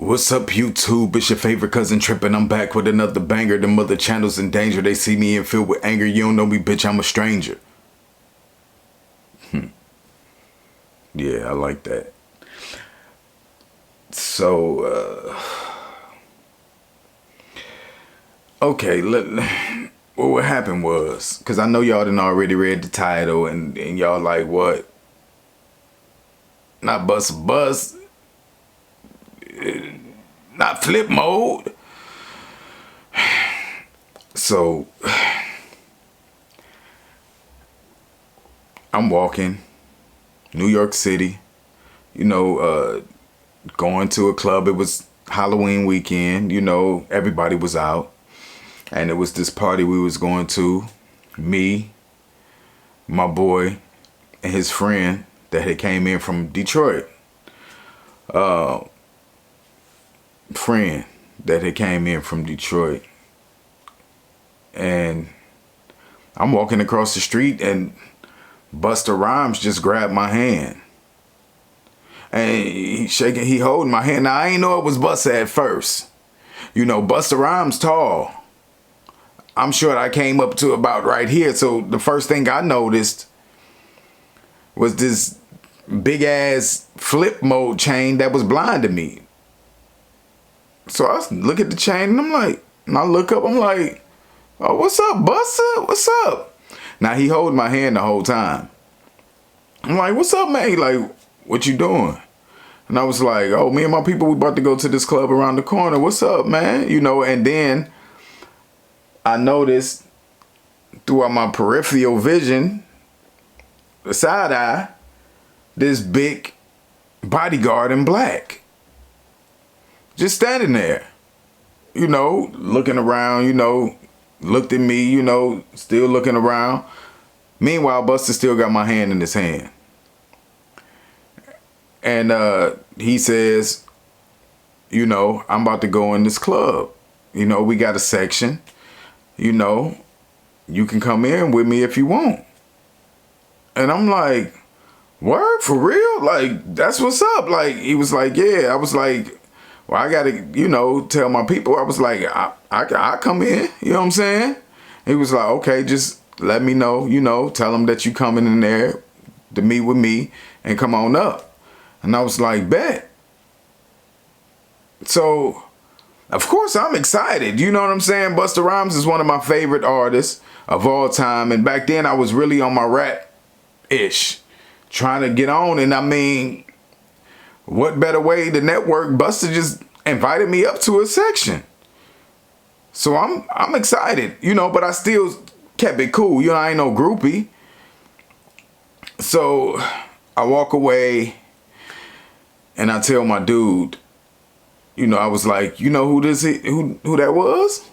What's up, YouTube? It's your favorite cousin Tripp, and I'm back with another banger. Them other channels in danger. They see me and filled with anger. You don't know me, bitch. I'm a stranger. Yeah, I like that. So, okay, what happened was, because I know y'all done already read the title, and y'all like, what? Not bust, not flip mode. So, I'm walking, New York City, going to a club. It was Halloween weekend, everybody was out. And it was this party we was going to, me, my boy, and his friend that had came in from Detroit. And I'm walking across the street and Busta Rhymes just grabbed my hand. And he holding my hand. Now, I ain't know it was Busta at first. Busta Rhymes tall. I'm sure I came up to about right here. So the first thing I noticed was this big ass flip mode chain that was blinding me. So I look at the chain and I look up, I'm like, oh, what's up, Busta? What's up? Now he holding my hand the whole time. I'm like, what's up, man? He like, what you doing? And I was like, oh, me and my people, we about to go to this club around the corner. What's up, man? And then I noticed throughout my peripheral vision, the side eye, this big bodyguard in black. Just standing there, looking around, looked at me, still looking around. Meanwhile, Busta still got my hand in his hand. And he says, I'm about to go in this club. We got a section. You can come in with me if you want. And I'm like, word, for real? Like, that's what's up. Like, he was like, yeah. I was like, well, I got to, tell my people. I was like, I come in. You know what I'm saying? He was like, okay, just let me know, tell them that you coming in there to meet with me and come on up. And I was like, bet. So, of course, I'm excited. You know what I'm saying? Busta Rhymes is one of my favorite artists of all time. And back then, I was really on my rap-ish, trying to get on. And I mean, what better way to network? Busta just invited me up to a section. So I'm excited, but I still kept it cool. I ain't no groupie. So I walk away and I tell my dude, I was like, who that was?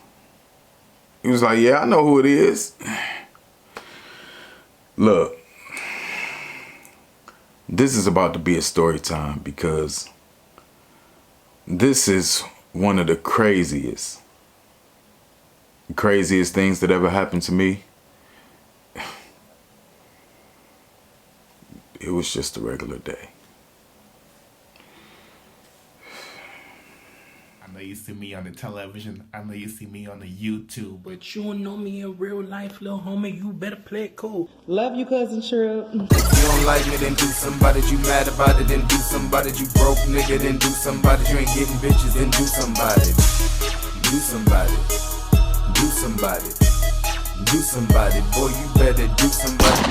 He was like, yeah, I know who it is. Look, this is about to be a story time because this is one of the craziest things that ever happened to me. It was just a regular day. I know you see me on the television. I know you see me on the YouTube. But you don't know me in real life, little homie. You better play it cool. Love you, cousin Tripp. If you don't like me, then do somebody. You mad about it, then do somebody. You broke nigga, then do somebody. You ain't getting bitches, then do somebody. Do somebody. Do somebody. Do somebody. Boy, you better do somebody.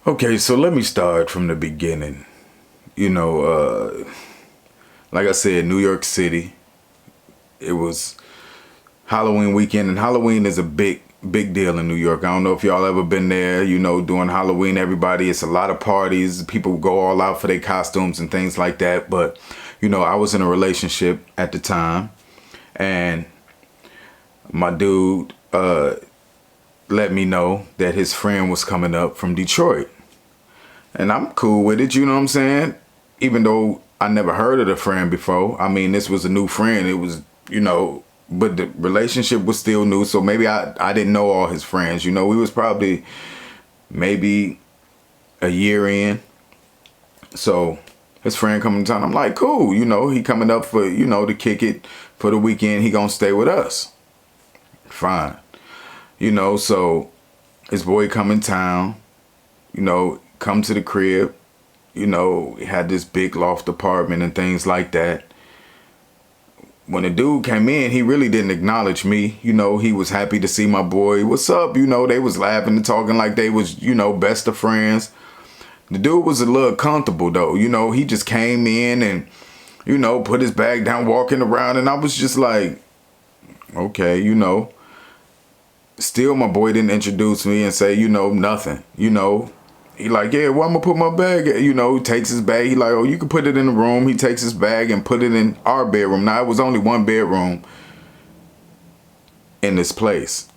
Okay, so let me start from the beginning. Like I said, New York City. It was Halloween weekend, and Halloween is a big deal in New York. I don't know if y'all ever been there, during Halloween, it's a lot of parties. People go all out for their costumes and things like that. But, I was in a relationship at the time, and my dude let me know that his friend was coming up from Detroit. And I'm cool with it, you know what I'm saying? Even though I never heard of the friend before. I mean, this was a new friend. It was, but the relationship was still new. So maybe I didn't know all his friends. We was probably maybe a year in. So his friend coming to town. I'm like, cool, you know, he coming up for, you know, to kick it for the weekend. He gonna stay with us. Fine. You know, so his boy come in town, you know, come to the crib, you know, he had this big loft apartment and things like that. When the dude came in, he really didn't acknowledge me. You know, he was happy to see my boy. What's up? You know, they was laughing and talking like they was, you know, best of friends. The dude was a little comfortable though. You know, he just came in and, you know, put his bag down, walking around. And I was just like, okay, you know. Still, my boy didn't introduce me and say, you know, nothing. You know, he like, yeah, well, I'm gonna put my bag at? You know, he takes his bag. He like, oh, you can put it in the room. He takes his bag and put it in our bedroom. Now, it was only one bedroom in this place.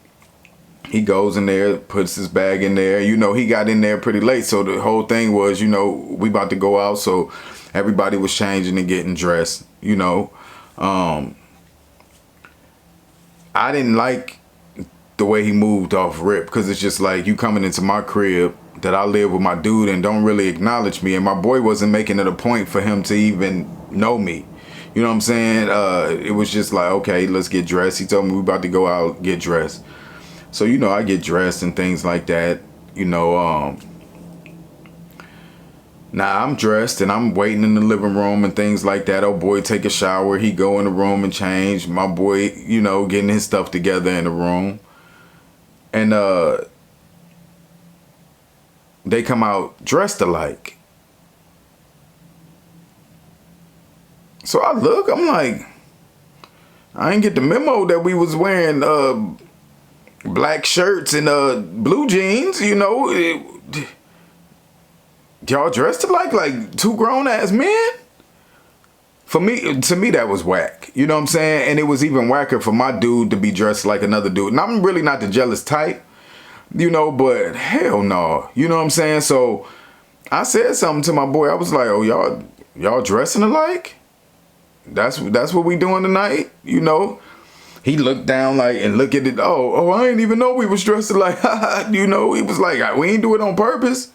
He goes in there, puts his bag in there. You know, he got in there pretty late. So the whole thing was, you know, we about to go out. So everybody was changing and getting dressed, you know. I didn't like the way he moved off rip, because it's just like, you coming into my crib that I live with my dude and don't really acknowledge me. And my boy wasn't making it a point for him to even know me. You know what I'm saying? It was just like, okay, let's get dressed. He told me we about to go out, get dressed. So, you know, I get dressed and things like that, you know. Now I'm dressed and I'm waiting in the living room and things like that. Oh boy, take a shower. He go in the room and change. My boy, you know, getting his stuff together in the room. And they come out dressed alike. So I look, I'm like, I ain't get the memo that we was wearing black shirts and blue jeans, you know. Y'all dressed like two grown ass men? To me, that was whack. You know what I'm saying? And it was even whacker for my dude to be dressed like another dude. And I'm really not the jealous type, you know, but hell no. You know what I'm saying? So I said something to my boy. I was like, oh, y'all dressing alike? That's what we doing tonight? You know? He looked down like and look at it. Oh, I didn't even know we was dressed alike. You know, he was like, we ain't do it on purpose.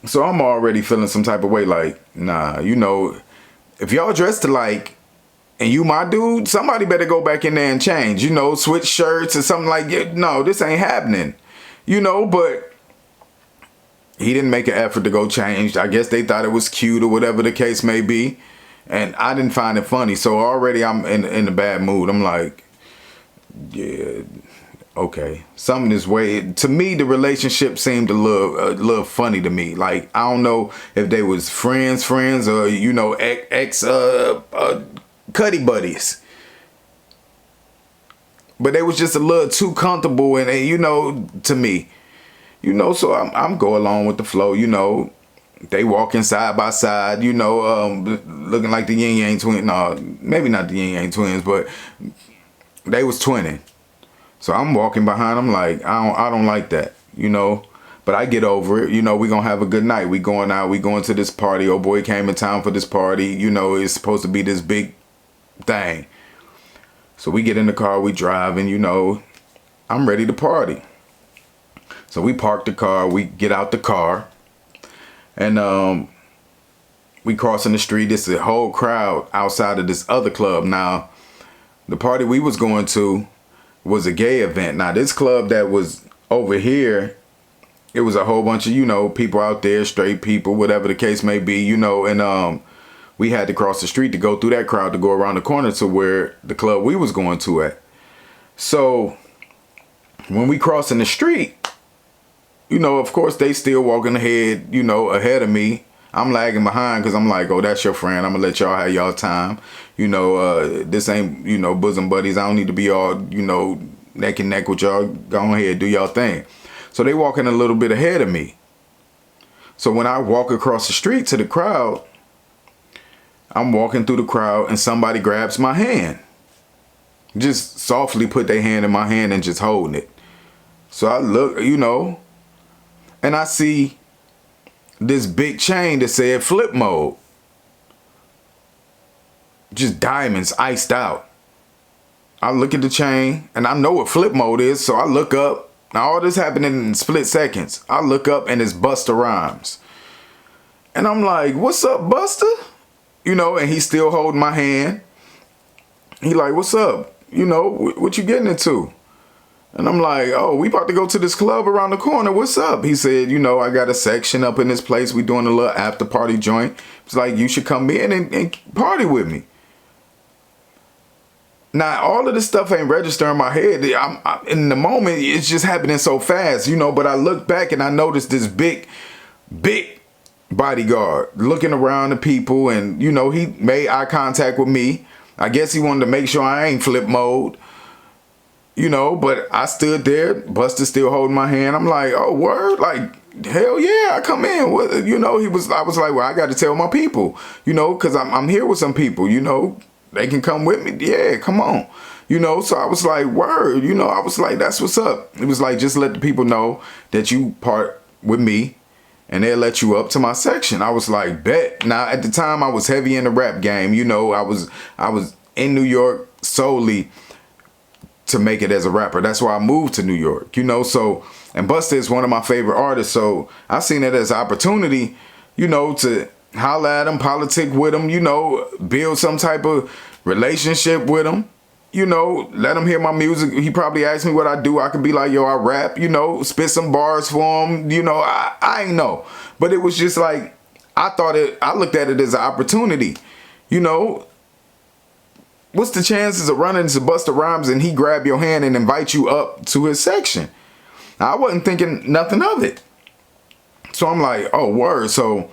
So I'm already feeling some type of way like, nah, you know, if y'all dressed alike and you my dude, somebody better go back in there and change, you know, switch shirts or something like that. No, this ain't happening, you know, but he didn't make an effort to go change. I guess they thought it was cute or whatever the case may be. And I didn't find it funny. So already I'm in a bad mood. I'm like, yeah, okay, something this way. To me, the relationship seemed a little funny to me. Like, I don't know if they was friends or, you know, ex cuddy buddies. But they was just a little too comfortable and you know, to me. You know, so I'm go along with the flow, you know. They walking side by side, you know, looking like the Yin Yang twins. No, maybe not the Yin Yang twins, but they was twinning. So I'm walking behind them like, I don't like that, you know. But I get over it. You know, we going to have a good night. We going out. We going to this party. Oh, boy came in town for this party. You know, it's supposed to be this big thing. So we get in the car. We drive. And, you know, I'm ready to party. So we park the car. We get out the car. And we crossing the street. It's a whole crowd outside of this other club. Now, the party we was going to was a gay event. Now, this club that was over here, it was a whole bunch of, you know, people out there, straight people, whatever the case may be, you know, and we had to cross the street to go through that crowd to go around the corner to where the club we was going to at. So when we crossing the street, you know, of course, they still walking ahead, you know, ahead of me. I'm lagging behind because I'm like, oh, that's your friend. I'm going to let y'all have y'all time. You know, this ain't, you know, bosom buddies. I don't need to be all, you know, neck and neck with y'all. Go ahead, do y'all thing. So they walking a little bit ahead of me. So when I walk across the street to the crowd, I'm walking through the crowd and somebody grabs my hand. Just softly put their hand in my hand and just holding it. So I look, you know, and I see this big chain that said flip mode. Just diamonds iced out. I look at the chain and I know what flip mode is. So I look up. Now all this happened in split seconds. I look up and it's Busta Rhymes. And I'm like, what's up, Busta? You know, and he's still holding my hand. He like, what's up? You know, what you getting into? And I'm like, oh, we about to go to this club around the corner. What's up? He said, you know, I got a section up in this place. We doing a little after party joint. It's like, you should come in and party with me. Now, all of this stuff ain't registering in my head. I'm in the moment, it's just happening so fast, you know, but I look back and I noticed this big bodyguard looking around the people, and, you know, he made eye contact with me. I guess he wanted to make sure I ain't flip mode. You know, but I stood there, Busta still holding my hand. I'm like, oh, word? Like, hell yeah, I come in. What, you know, I was like, well, I got to tell my people, you know, because I'm here with some people, you know, they can come with me. Yeah, come on. You know, so I was like, word, you know, I was like, that's what's up. It was like, just let the people know that you part with me and they'll let you up to my section. I was like, bet. Now, at the time, I was heavy in the rap game. You know, I was in New York solely to make it as a rapper. That's why I moved to New York, you know, so, and Busta is one of my favorite artists, so I seen it as an opportunity, you know, to holla at him, politic with him, you know, build some type of relationship with him, you know, let him hear my music. He probably asked me what I do. I could be like, yo, I rap, you know, spit some bars for him, you know, I ain't know. But it was just like, I looked at it as an opportunity, you know. What's the chances of running into Busta Rhymes and he grab your hand and invite you up to his section? I wasn't thinking nothing of it. So I'm like, oh, word. So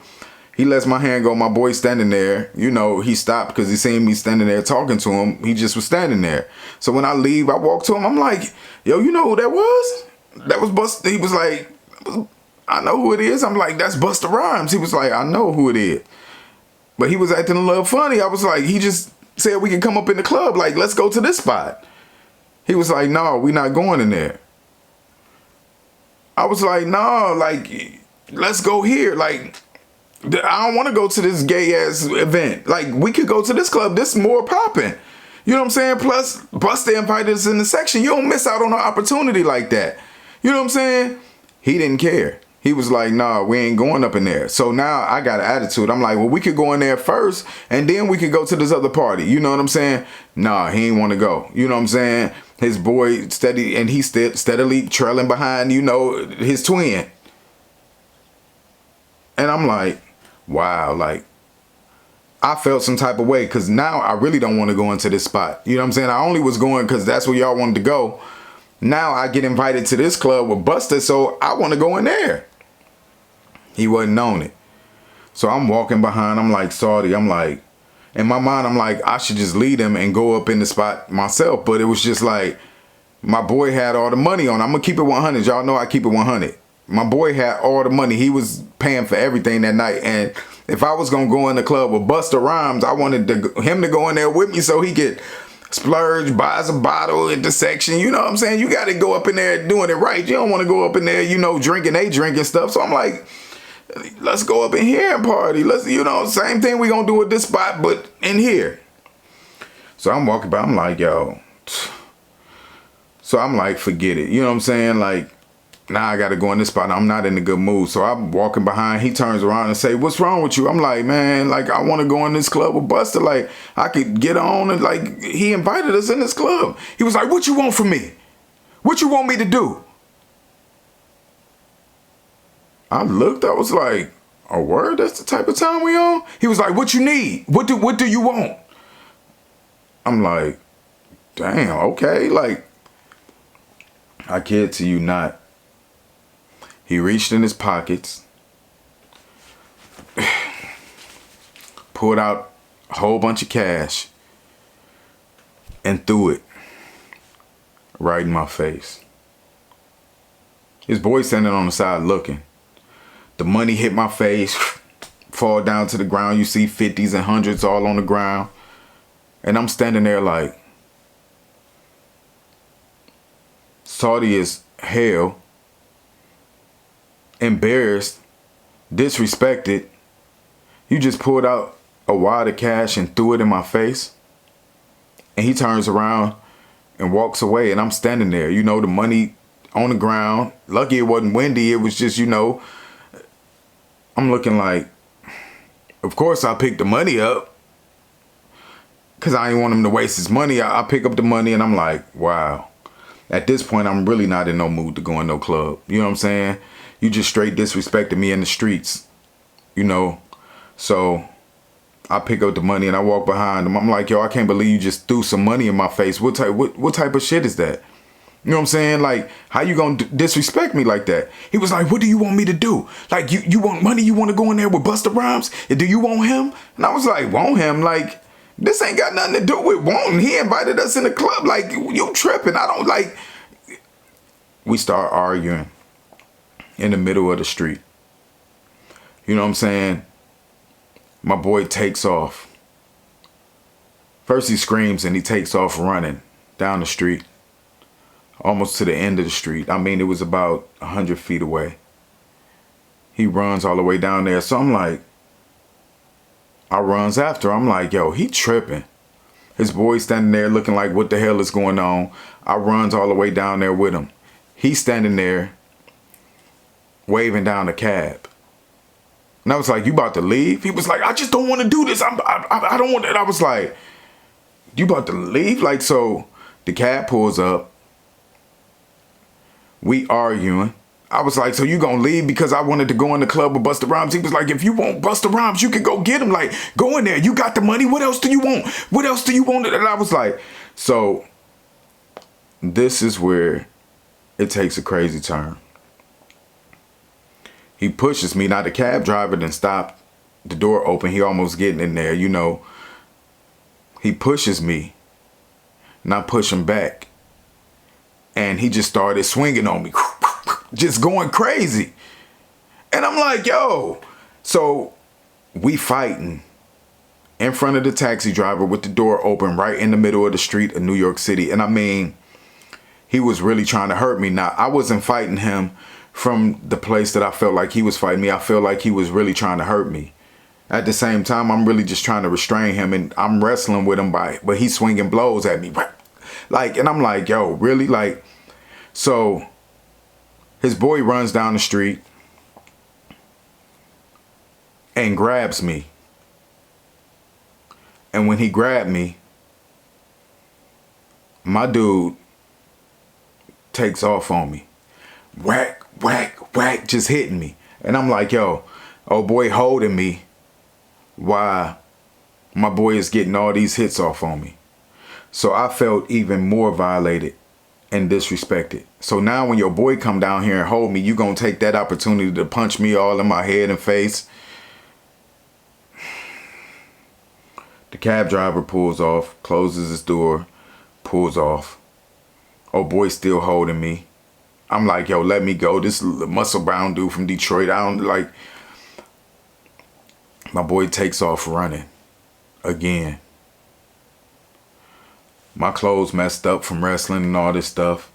he lets my hand go. My boy standing there. You know, he stopped because he seen me standing there talking to him. He just was standing there. So when I leave, I walk to him. I'm like, yo, you know who that was? That was Busta. He was like, I know who it is. I'm like, that's Busta Rhymes. He was like, I know who it is. But he was acting a little funny. I was like, he just said we can come up in the club, like, let's go to this spot. He was like, no, we not going in there. I was like, no, like, let's go here. Like, I don't want to go to this gay ass event. Like, we could go to this club. This is more popping. You know what I'm saying? Plus, Busta invited us in the section. You don't miss out on an opportunity like that. You know what I'm saying? He didn't care. He was like, nah, we ain't going up in there. So now I got an attitude. I'm like, well, we could go in there first and then we could go to this other party. You know what I'm saying? Nah, he ain't want to go. You know what I'm saying? His boy steady, and he steadily trailing behind, you know, his twin. And I'm like, wow, like, I felt some type of way because now I really don't want to go into this spot. You know what I'm saying? I only was going because that's where y'all wanted to go. Now I get invited to this club with Busta, so I want to go in there. He wasn't on it. So I'm walking behind. I'm like, sorry. I'm like, in my mind, I'm like, I should just lead him and go up in the spot myself. But it was just like, my boy had all the money on. I'm going to keep it 100. Y'all know I keep it 100. My boy had all the money. He was paying for everything that night. And if I was going to go in the club with Busta Rhymes, I wanted him to go in there with me so he could splurge, buys a bottle at the section. You know what I'm saying? You got to go up in there doing it right. You don't want to go up in there, you know, drinking stuff. So I'm like, let's go up in here and party. Let's, you know, same thing we gonna do at this spot, but in here. So I'm walking by, I'm like, yo. So I'm like, forget it. You know what I'm saying? Like, now I gotta go in this spot. I'm not in a good mood. So I'm walking behind. He turns around and say, what's wrong with you? I'm like, man, like, I want to go in this club with Busta. Like, I could get on and, like, he invited us in this club. He was like, what you want from me? What you want me to do? I looked, I was like, a word? That's the type of time we on? He was like, what you need? What do you want? I'm like, damn, okay. Like, I kid to you not. He reached in his pockets, pulled out a whole bunch of cash, and threw it right in my face. His boy standing on the side looking. The money hit my face, fall down to the ground. You see 50s and 100s all on the ground. And I'm standing there like, salty as hell, embarrassed, disrespected. You just pulled out a wad of cash and threw it in my face. And he turns around and walks away. And I'm standing there, you know, the money on the ground. Lucky it wasn't windy. It was just, you know, I'm looking like, of course, I picked the money up because I didn't want him to waste his money. I pick up the money and I'm like, wow. At this point, I'm really not in no mood to go in no club. You know what I'm saying? You just straight disrespected me in the streets, you know? So I pick up the money and I walk behind him. I'm like, yo, I can't believe you just threw some money in my face. What type of shit is that? You know what I'm saying? Like, how you gonna disrespect me like that? He was like, what do you want me to do? Like, you want money? You want to go in there with Busta Rhymes? And do you want him? And I was like, want him? Like, this ain't got nothing to do with wanting. He invited us in the club. Like, you tripping. I don't like. We start arguing in the middle of the street. You know what I'm saying? My boy takes off. First he screams and he takes off running down the street. Almost to the end of the street. I mean, it was about 100 feet away. He runs all the way down there. So I'm like, I runs after. I'm like, yo, he tripping. His boy's standing there looking like, what the hell is going on? I runs all the way down there with him. He's standing there waving down the cab. And I was like, you about to leave? He was like, I just don't want to do this. I don't want to. I was like, you about to leave? Like, so the cab pulls up. We arguing. I was like, so you gonna leave because I wanted to go in the club with Busta Rhymes? He was like, if you want Busta Rhymes, you can go get him. Like, go in there. You got the money. What else do you want? What else do you want? And I was like, so this is where it takes a crazy turn. He pushes me. Now the cab driver done stopped. The door open. He almost getting in there, you know. He pushes me. And I push him back. And he just started swinging on me. Just going crazy. And I'm like, yo. So we fighting in front of the taxi driver with the door open right in the middle of the street of New York City. And I mean, he was really trying to hurt me. Now, I wasn't fighting him from the place that I felt like he was fighting me. I feel like he was really trying to hurt me. At the same time, I'm really just trying to restrain him. And I'm wrestling with him but he's swinging blows at me. Like, and I'm like, yo, really? Like, so his boy runs down the street and grabs me. And when he grabbed me, my dude takes off on me. Whack, whack, whack, just hitting me. And I'm like, yo, oh boy holding me while my boy is getting all these hits off on me. So I felt even more violated and disrespected. So now when your boy come down here and hold me, you gonna take that opportunity to punch me all in my head and face. The cab driver pulls off, closes his door, pulls off. Oh boy still holding me. I'm like, yo, let me go. This muscle bound dude from Detroit, I don't like. My boy takes off running again. My clothes messed up from wrestling and all this stuff.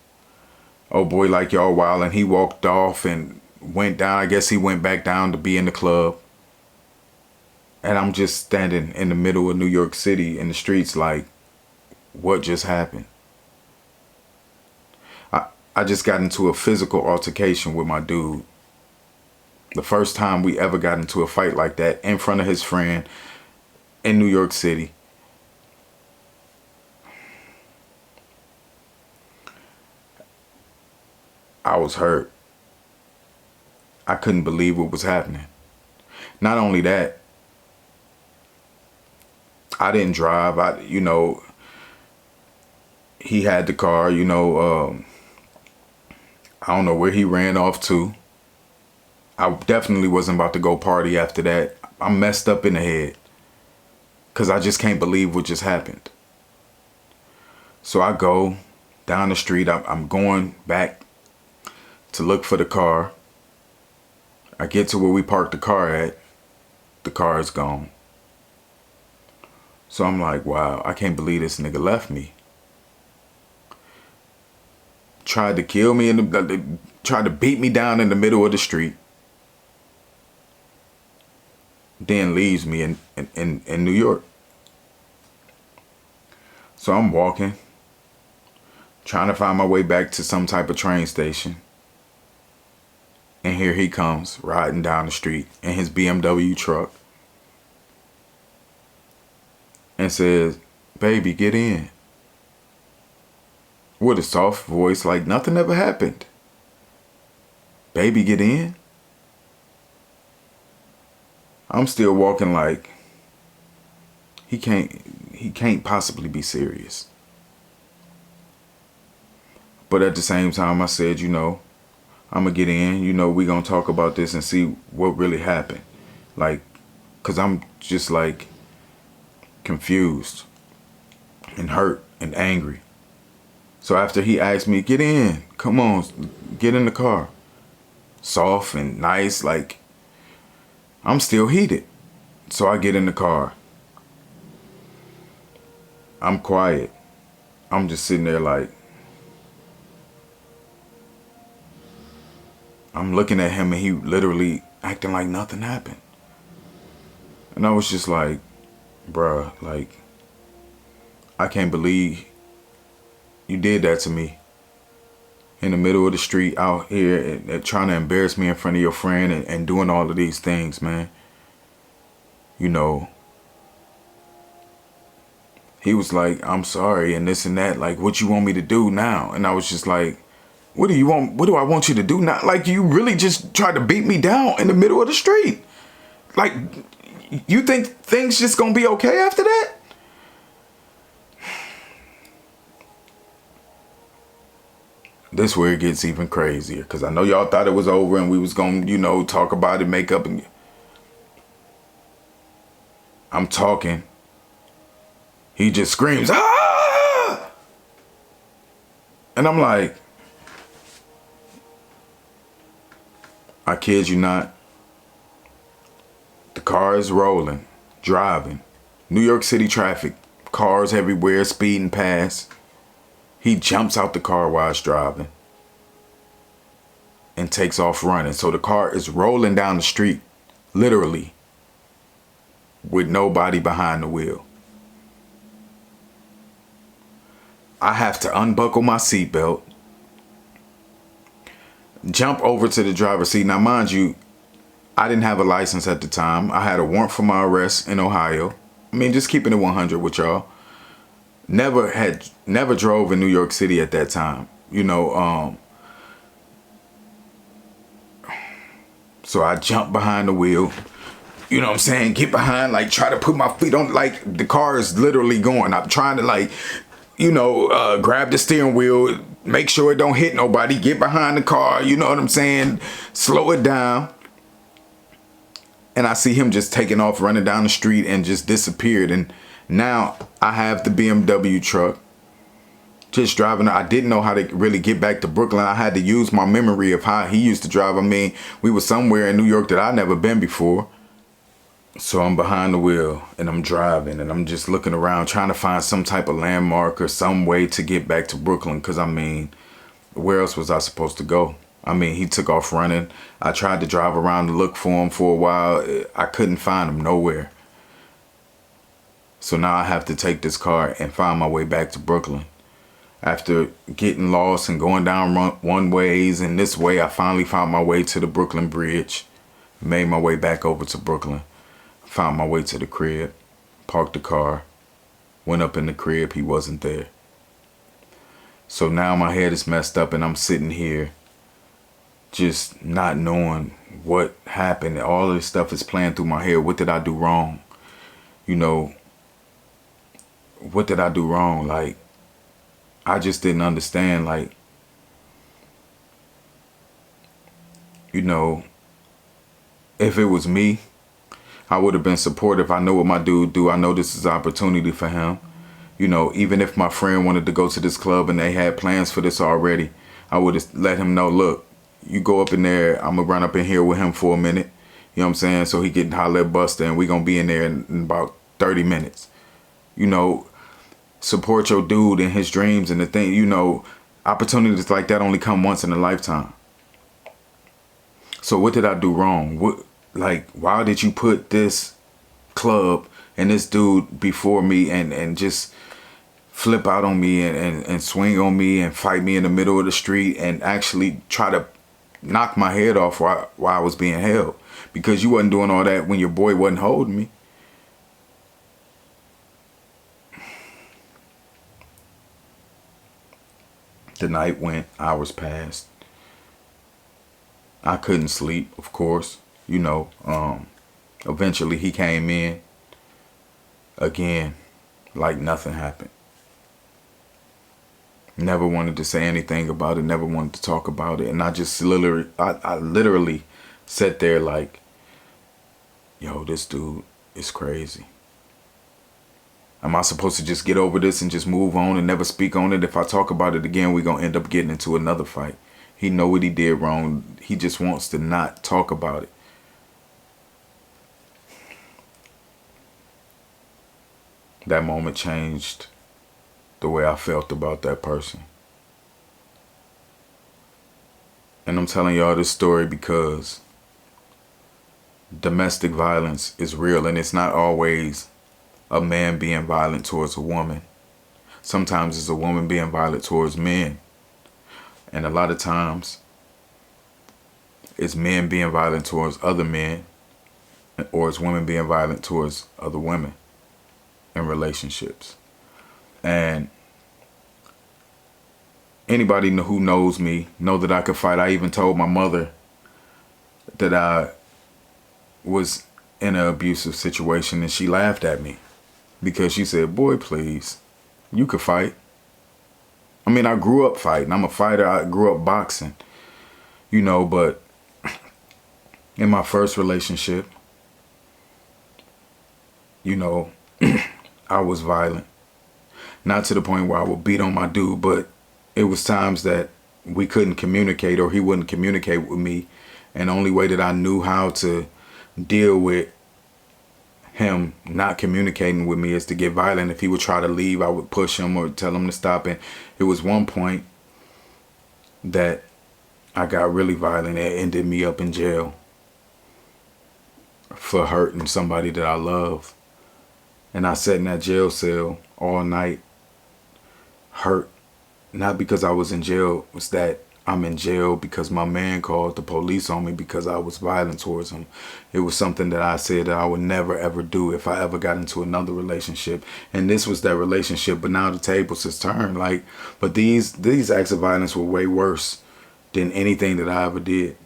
Oh boy, like y'all wild, and he walked off and went down. I guess he went back down to be in the club. And I'm just standing in the middle of New York City in the streets like, what just happened? I just got into a physical altercation with my dude. The first time we ever got into a fight like that in front of his friend in New York City. I was hurt. I couldn't believe what was happening. Not only that, I didn't drive. He had the car, I don't know where he ran off to. I definitely wasn't about to go party after that. I'm messed up in the head because I just can't believe what just happened. So I go down the street. I'm going back to look for the car. I get to where we parked the car at. The car is gone. So I'm like, wow, I can't believe this nigga left me. Tried to kill me, tried to beat me down in the middle of the street. Then leaves me in New York. So I'm walking, trying to find my way back to some type of train station. And here he comes riding down the street in his BMW truck. and says, "Baby, get in." With a soft voice like nothing ever happened. "Baby, get in?" I'm still walking like he can't possibly be serious. But at the same time, I said, I'm going to get in. We going to talk about this and see what really happened. Like, because I'm just like confused and hurt and angry. So after he asked me, "Get in, come on, get in the car." Soft and nice, like I'm still heated. So I get in the car. I'm quiet. I'm just sitting there like, I'm looking at him and he literally acting like nothing happened. And I was just like, bruh, like, I can't believe you did that to me. In the middle of the street out here and trying to embarrass me in front of your friend and doing all of these things, man. He was like, "I'm sorry," and this and that. Like, "What you want me to do now?" And I was just like, What do you want? What do I want you to do now? Like, you really just tried to beat me down in the middle of the street. Like, you think things just gonna be okay after that? This where it gets even crazier, because I know y'all thought it was over and we was gonna, talk about it, make up, and I'm talking. He just screams, "Ah!" And I'm like, I kid you not. The car is rolling, driving. New York City traffic, cars everywhere, speeding past. He jumps out the car while it's driving and takes off running. So the car is rolling down the street, literally, with nobody behind the wheel. I have to unbuckle my seatbelt, jump over to the driver's seat. Now, mind you, I didn't have a license at the time. I had a warrant for my arrest in Ohio. I mean, just keeping it 100 with y'all. Never drove in New York City at that time. So I jumped behind the wheel. You know what I'm saying? Get behind, like, try to put my feet on, like, the car is literally going. I'm trying to, like, grab the steering wheel, make sure it don't hit nobody, get behind the car, you know what I'm saying? Slow it down. And I see him just taking off, running down the street and just disappeared. And now I have the BMW truck just driving. I didn't know how to really get back to Brooklyn. I had to use my memory of how he used to drive. I mean, we were somewhere in New York that I'd never been before. So I'm behind the wheel and I'm driving and I'm just looking around trying to find some type of landmark or some way to get back to Brooklyn. Because, I mean, where else was I supposed to go? I mean, he took off running. I tried to drive around to look for him for a while. I couldn't find him nowhere. So now I have to take this car and find my way back to Brooklyn. After getting lost and going down one ways and this way, I finally found my way to the Brooklyn Bridge. Made my way back over to Brooklyn. Found my way to the crib. Parked the car. Went up in the crib. He wasn't there. So now my head is messed up and I'm sitting here just not knowing what happened. All of this stuff is playing through my head. What did I do wrong? What did I do wrong? Like, I just didn't understand. Like, if it was me, I would have been supportive. I know what my dude do. I know this is an opportunity for him. Even if my friend wanted to go to this club and they had plans for this already, I would have let him know, look, you go up in there. I'm going to run up in here with him for a minute. You know what I'm saying? So he can holler at Busta and we going to be in there in about 30 minutes. Support your dude in his dreams and the thing, opportunities like that only come once in a lifetime. So what did I do wrong? Why did you put this club and this dude before me and just flip out on me and swing on me and fight me in the middle of the street and actually try to knock my head off while I was being held? Because you wasn't doing all that when your boy wasn't holding me. The night went, hours passed. I couldn't sleep, of course. Eventually he came in again, like nothing happened. Never wanted to say anything about it, never wanted to talk about it. And I just literally sat there like, yo, this dude is crazy. Am I supposed to just get over this and just move on and never speak on it? If I talk about it again, we're going to end up getting into another fight. He know what he did wrong. He just wants to not talk about it. That moment changed the way I felt about that person. And I'm telling y'all this story because domestic violence is real, and it's not always a man being violent towards a woman. Sometimes it's a woman being violent towards men. And a lot of times it's men being violent towards other men, or it's women being violent towards other women in relationships. And anybody who knows me know that I could fight. I even told my mother that I was in an abusive situation, and she laughed at me because she said, boy, please, you could fight. I mean, I grew up fighting. I'm a fighter. I grew up boxing, but in my first relationship, I was violent. Not to the point where I would beat on my dude, but it was times that we couldn't communicate, or he wouldn't communicate with me. And the only way that I knew how to deal with him not communicating with me is to get violent. If he would try to leave, I would push him or tell him to stop. And it was one point that I got really violent. It ended me up in jail for hurting somebody that I love. And I sat in that jail cell all night, hurt. Not because I was in jail, it was that I'm in jail because my man called the police on me because I was violent towards him. It was something that I said that I would never ever do if I ever got into another relationship. And this was that relationship, but now the tables has turned. But these acts of violence were way worse than anything that I ever did.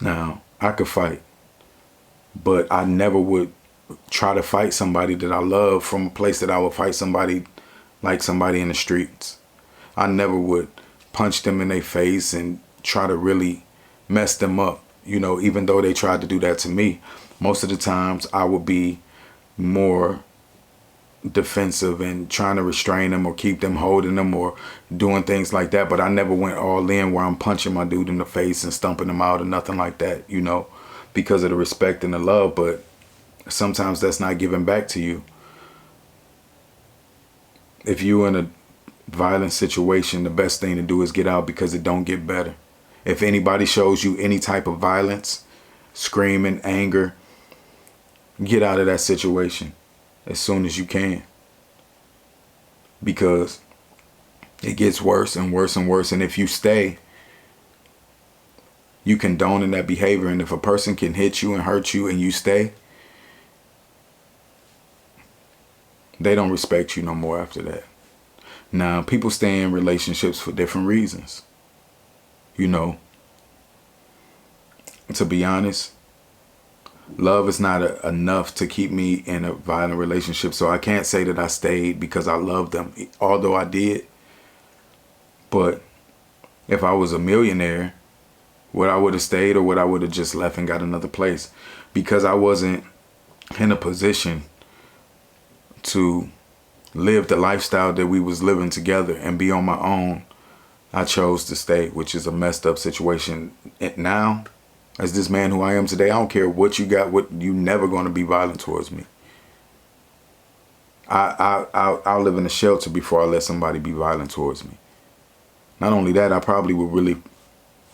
Now, I could fight, but I never would try to fight somebody that I love from a place that I would fight somebody like somebody in the streets. I never would punch them in their face and try to really mess them up, even though they tried to do that to me. Most of the times I would be more defensive and trying to restrain them or keep them holding them or doing things like that. But I never went all in where I'm punching my dude in the face and stumping him out or nothing like that, because of the respect and the love. But sometimes that's not given back to you. If you're in a violent situation, the best thing to do is get out because it don't get better. If anybody shows you any type of violence, screaming, anger, get out of that situation as soon as you can, because it gets worse and worse and worse. And if you stay, you condoning that behavior. And if a person can hit you and hurt you and you stay, they don't respect you no more after that. Now, people stay in relationships for different reasons. To be honest, love is not enough to keep me in a violent relationship. So I can't say that I stayed because I loved them, although I did. But if I was a millionaire, would I would have stayed, or would I would have just left and got another place? Because I wasn't in a position to live the lifestyle that we was living together and be on my own, I chose to stay, which is a messed up situation. And now, as this man who I am today, I don't care what you got, what you never going to be violent towards me. I'll live in a shelter before I let somebody be violent towards me. Not only that, I probably would really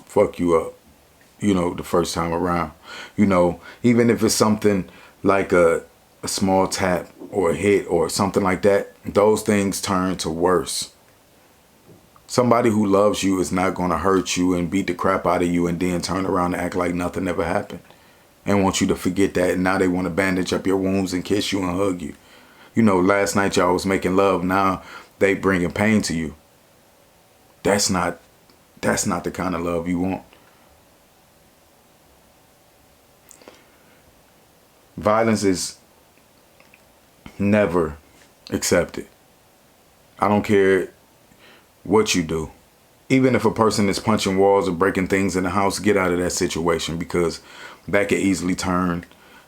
fuck you up, the first time around. Even if it's something like a small tap or a hit or something like that, those things turn to worse. Somebody who loves you is not going to hurt you and beat the crap out of you and then turn around and act like nothing ever happened and want you to forget that. And now they want to bandage up your wounds and kiss you and hug you. Last night y'all was making love. Now they bringing pain to you. That's not the kind of love you want. Violence is never accepted. I don't care what you do. Even if a person is punching walls or breaking things in the house, get out of that situation, because that could easily turn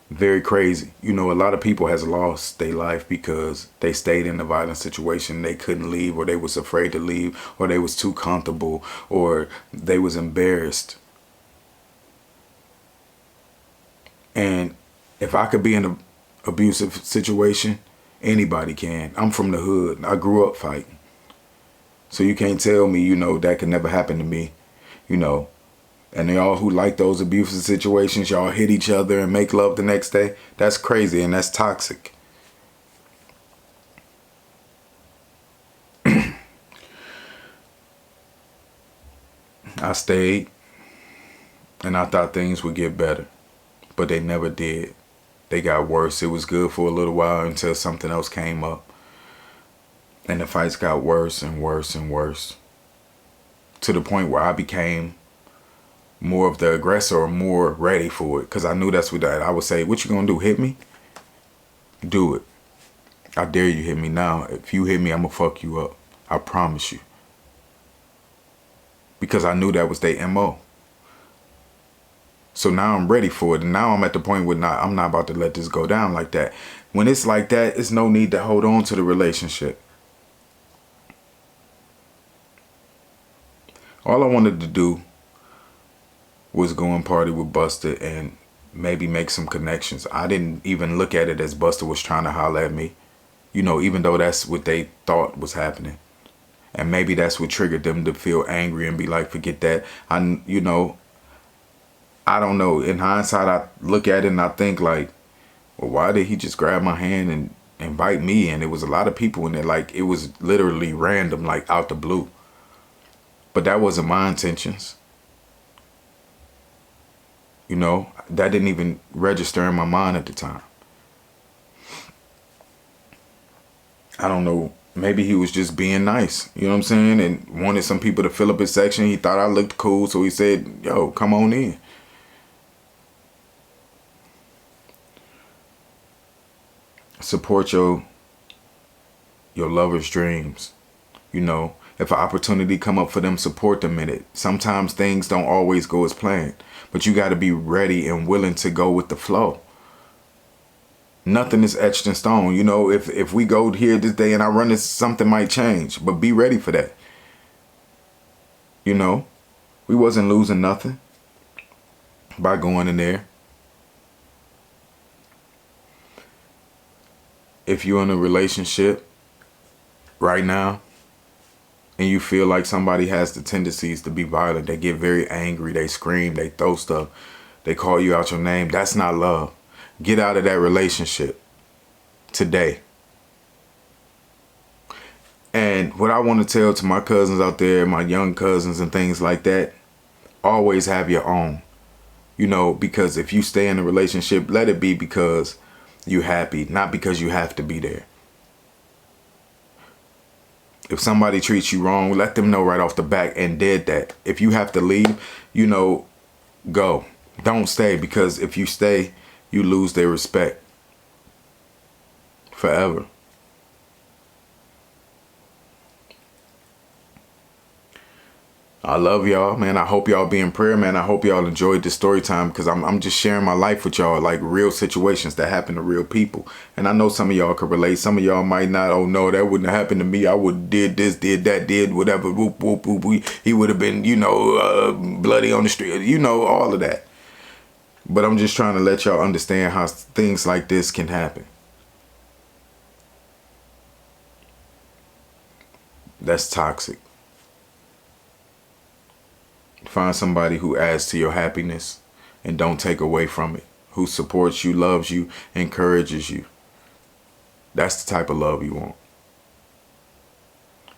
very crazy. You know, a lot of people has lost their life because they stayed in a violent situation. They couldn't leave, or they was afraid to leave, or they was too comfortable, or they was embarrassed. And if I could be in an abusive situation, anybody can. I'm from the hood. I grew up fighting. So you can't tell me, you know, that could never happen to me, you know. And y'all who like those abusive situations, y'all hit each other and make love the next day. That's crazy, and that's toxic. I stayed, and I thought things would get better, but they never did. They got worse. It was good for a little while until something else came up. And the fights got worse and worse and worse, to the point where I became more of the aggressor, or more ready for it, because I knew that's what I would say. What you gonna do, hit me? Do it. I dare you hit me now. If you hit me, I'm gonna fuck you up. I promise you. Because I knew that was their MO. So now I'm ready for it, and now I'm at the point where I'm not about to let this go down like that. When it's like that, it's no need to hold on to the relationship. All I wanted to do was go and party with Busta and maybe make some connections. I didn't even look at it as Busta was trying to holler at me, you know, even though that's what they thought was happening. And maybe that's what triggered them to feel angry and be like, forget that. You know, I don't know. In hindsight, I look at it and I think like, well, why did he just grab my hand and invite me? And there was a lot of people in there. Like, it was literally random, like out the blue. But that wasn't my intentions. You know, that didn't even register in my mind at the time. I don't know. Maybe he was just being nice, you know what I'm saying? And wanted some people to fill up his section. He thought I looked cool, so he said, yo, come on in. Support your lover's dreams. You know, if an opportunity come up for them, support them in it. Sometimes things don't always go as planned, but you got to be ready and willing to go with the flow. Nothing is etched in stone. You know, if we go here this day and I run this, something might change, but be ready for that. You know, we wasn't losing nothing by going in there. If you're in a relationship right now and you feel like somebody has the tendencies to be violent, they get very angry, they scream, they throw stuff, they call you out your name, that's not love. Get out of that relationship today. And what I want to tell to my cousins out there, my young cousins and things like that, always have your own. You know, because if you stay in a relationship, let it be because you're happy, not because you have to be there. If somebody treats you wrong, let them know right off the back and dead that. If you have to leave, you know, go. Don't stay, because if you stay, you lose their respect forever. I love y'all, man. I hope y'all be in prayer, man. I hope y'all enjoyed this story time, because I'm just sharing my life with y'all, like real situations that happen to real people. And I know some of y'all could relate. Some of y'all might not. Oh no, that wouldn't have happened to me. I would have did this, did that, did whatever. Whoop, whoop, whoop. He would have been, you know, bloody on the street. You know, all of that. But I'm just trying to let y'all understand how things like this can happen. That's toxic. Find somebody who adds to your happiness and don't take away from it. Who supports you, loves you, encourages you. That's the type of love you want.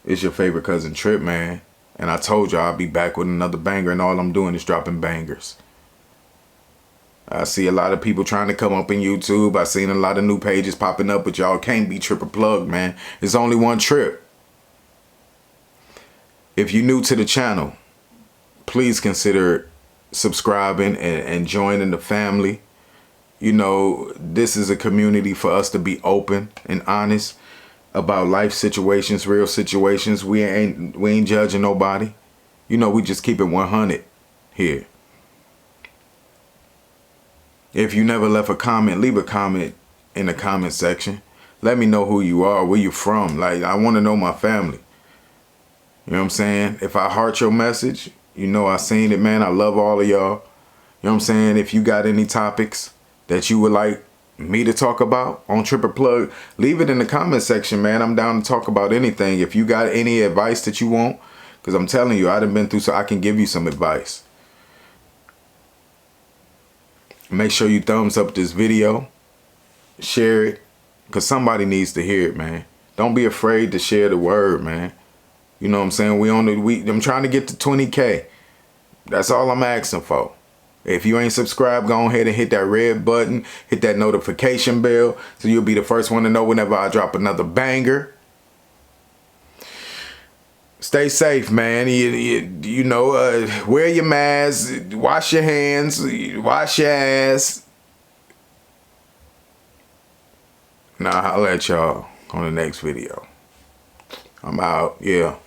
It's your favorite cousin Tripp, man. And I told y'all I'll be back with another banger, and all I'm doing is dropping bangers. I see a lot of people trying to come up in YouTube. I seen a lot of new pages popping up, but y'all can't be Tripp or plugged, man. There's only one Tripp. If you're new to the channel, please consider subscribing and joining the family. You know, this is a community for us to be open and honest about life situations, real situations. We ain't judging nobody. You know, we just keep it 100 here. If you never left a comment, leave a comment in the comment section. Let me know who you are, where you're from. Like, I want to know my family. You know what I'm saying? If I heart your message, you know I seen it, man. I love all of y'all. You know what I'm saying? If you got any topics that you would like me to talk about on Tripp or Plug, leave it in the comment section, man. I'm down to talk about anything. If you got any advice that you want, because I'm telling you, I done been through, so I can give you some advice. Make sure you thumbs up this video. Share it, because somebody needs to hear it, man. Don't be afraid to share the word, man. You know what I'm saying? I'm trying to get to 20K. That's all I'm asking for. If you ain't subscribed, go ahead and hit that red button. Hit that notification bell so you'll be the first one to know whenever I drop another banger. Stay safe, man. You know, wear your mask. Wash your hands. Wash your ass. Now, I'll let y'all on the next video. I'm out. Yeah.